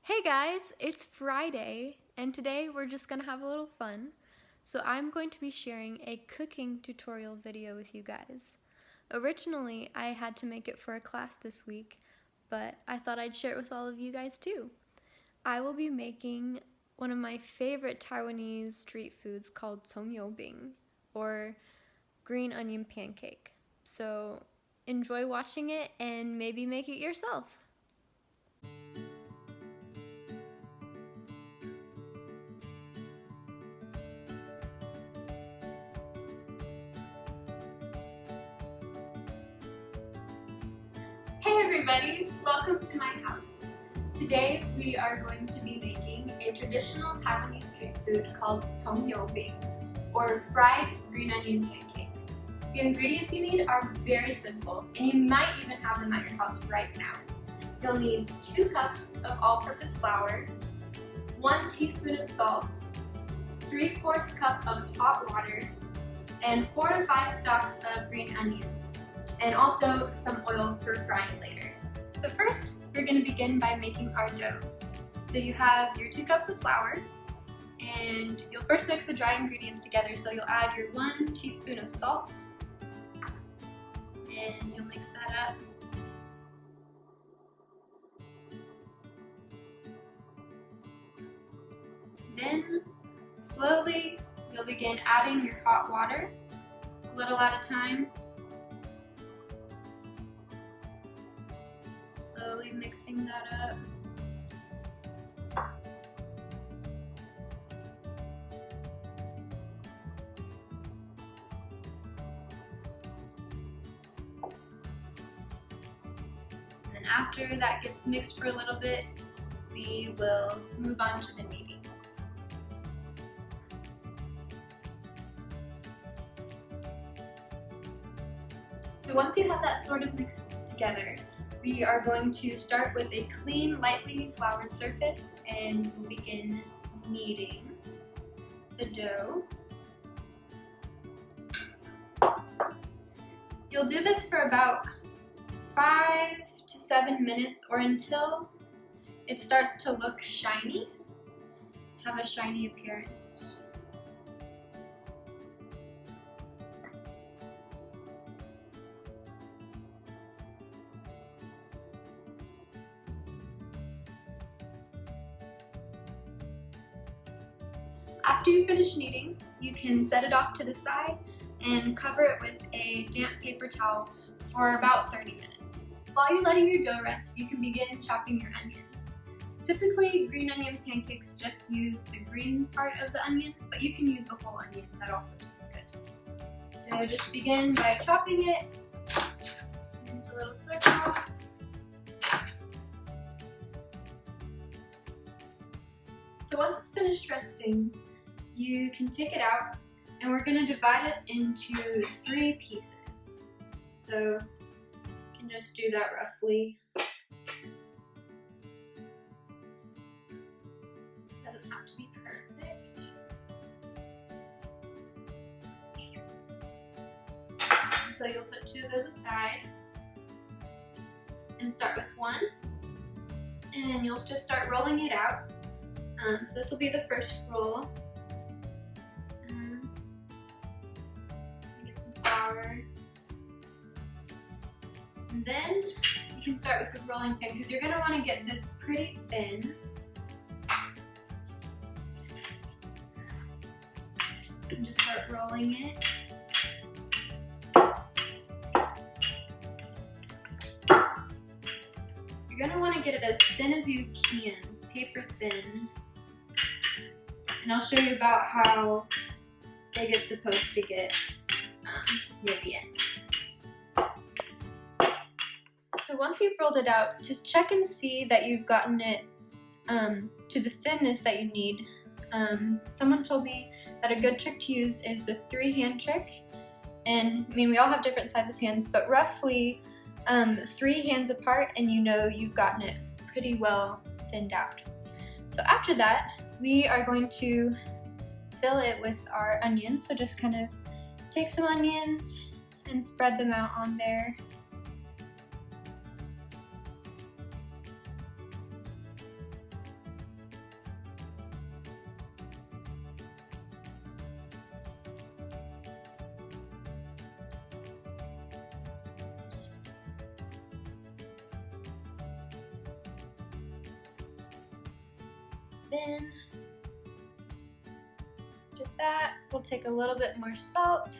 Hey guys, it's Friday, and today we're just gonna have a little fun. So I'm going to be sharing a cooking tutorial video with you guys. Originally, I had to make it for a class this week, but I thought I'd share it with all of you guys too. I will be making one of my favorite Taiwanese street foods called bing, or green onion pancake. So enjoy watching it and maybe make it yourself. Hey everybody, welcome to my house. Today we are going to be making a traditional Taiwanese street food called bing, or fried green onion pancake. The ingredients you need are very simple, and you might even have them at your house right now. You'll need 2 cups of all-purpose flour, 1 teaspoon of salt, 3/4 cup of hot water, and 4 to 5 stalks of green onions, and also some oil for frying later. So first, we're going to begin by making our dough. So you have your 2 cups of flour, and you'll first mix the dry ingredients together. So you'll add your 1 teaspoon of salt, and you'll mix that up. Then, slowly, you'll begin adding your hot water, a little at a time. Slowly mixing that up. And then after that gets mixed for a little bit, we will move on to the kneading. So once you have that sort of mixed together, we are going to start with a clean, lightly floured surface, and you will begin kneading the dough. You'll do this for about 5 to 7 minutes, or until it starts to look shiny, have a shiny appearance. After you finish kneading, you can set it off to the side and cover it with a damp paper towel for about 30 minutes. While you're letting your dough rest, you can begin chopping your onions. Typically, green onion pancakes just use the green part of the onion, but you can use the whole onion, that also tastes good. So just begin by chopping it into little circles. So once it's finished resting, you can take it out, and we're going to divide it into 3 pieces. So you can just do that roughly. Doesn't have to be perfect. So you'll put 2 of those aside and start with 1, and you'll just start rolling it out. So this will be the first roll. Get some flour. And then you can start with the rolling pin, because you're going to want to get this pretty thin. And just start rolling it. You're going to want to get it as thin as you can, paper thin. And I'll show you about how big it's supposed to get near the end. So once you've rolled it out, just check and see that you've gotten it to the thinness that you need. Someone told me that a good trick to use is the 3-hand trick. And I mean, we all have different size of hands, but roughly 3 hands apart, and you know you've gotten it pretty well thinned out. So after that, we are going to fill it with our onions. So just kind of take some onions and spread them out on there. then with that, we'll take a little bit more salt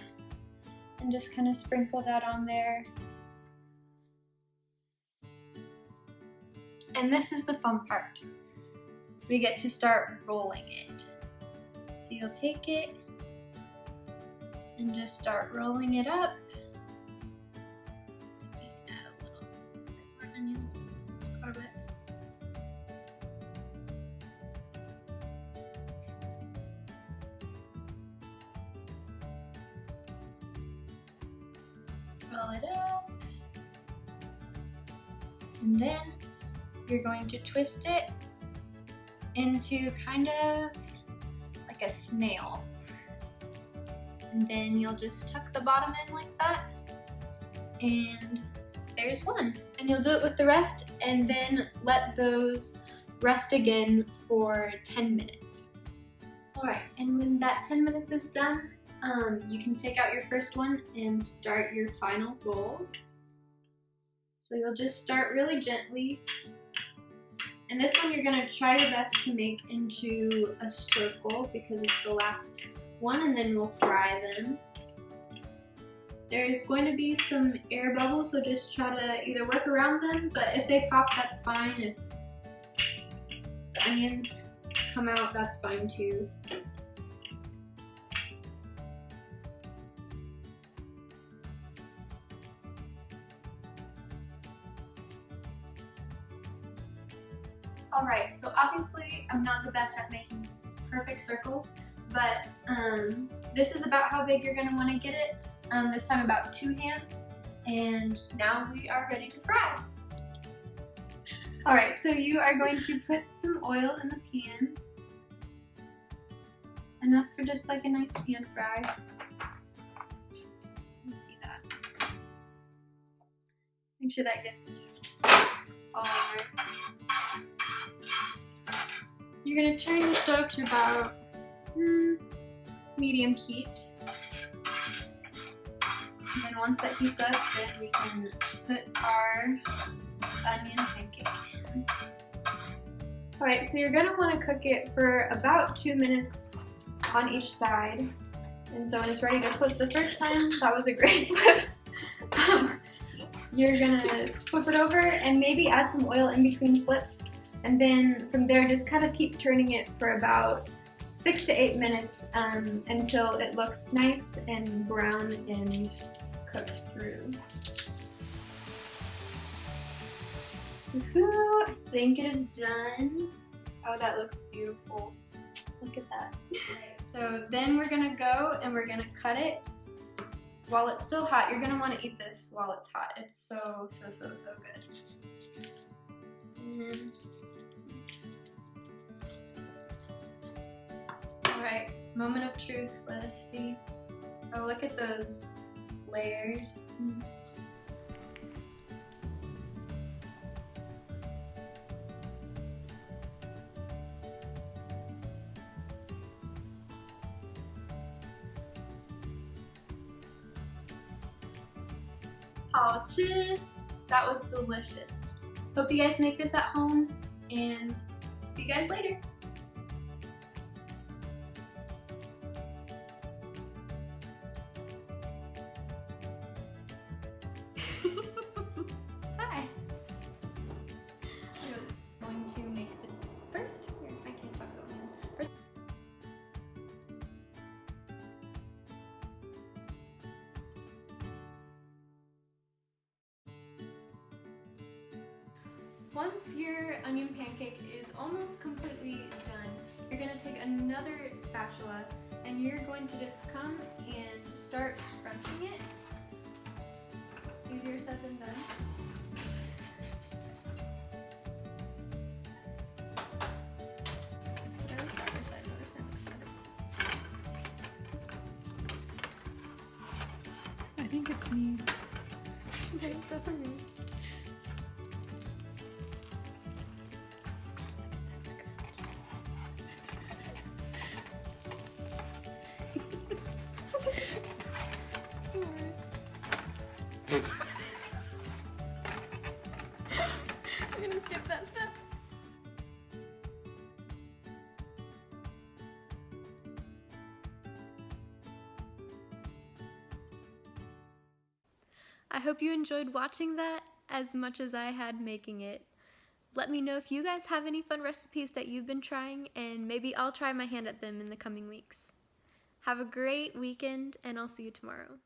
and just kind of sprinkle that on there. And this is the fun part. We get to start rolling it. So you'll take it and just start rolling it up. Add a little bit more onions. It's quite a bit. Roll it up. And then you're going to twist it into kind of like a snail. And then you'll just tuck the bottom in like that. And there's one. And you'll do it with the rest and then let those rest again for 10 minutes. All right, and when that 10 minutes is done, you can take out your first one and start your final roll. So you'll just start really gently. And this one you're gonna try your best to make into a circle because it's the last one, and then we'll fry them. There's going to be some air bubbles, so just try to either work around them, but if they pop, that's fine. If the onions come out, that's fine too. Alright, so obviously I'm not the best at making perfect circles, but this is about how big you're going to want to get it. This time about 2 hands, and now we are ready to fry. Alright, so you are going to put some oil in the pan. Enough for just like a nice pan fry. Let me see that. Make sure that gets all over. You're going to turn your stove to about medium heat. And then once that heats up, then we can put our onion pancake in. Alright, so you're going to want to cook it for about 2 minutes on each side. And so when it's ready to flip the first time, that was a great flip. You're going to flip it over and maybe add some oil in between flips. And then from there, just kind of keep turning it for about 6 to 8 minutes until it looks nice and brown and cooked through. Woohoo! I think it is done. Oh, that looks beautiful. Look at that. Right, so then we're gonna go and we're gonna cut it while it's still hot. You're gonna want to eat this while it's hot. It's so good. And alright, moment of truth, let us see. Oh, look at those layers. Hao chi. That was delicious. Hope you guys make this at home, and see you guys later. Hi. We're going to make the first. Here, I can't talk about hands. First. Once your onion pancake is almost completely done, you're going to take another spatula and you're going to just come and start scrunching it. It's easier said than done. I think it's me. Okay, it's definitely me. I'm gonna skip that step. I hope you enjoyed watching that as much as I had making it. Let me know if you guys have any fun recipes that you've been trying, and maybe I'll try my hand at them in the coming weeks. Have a great weekend, and I'll see you tomorrow.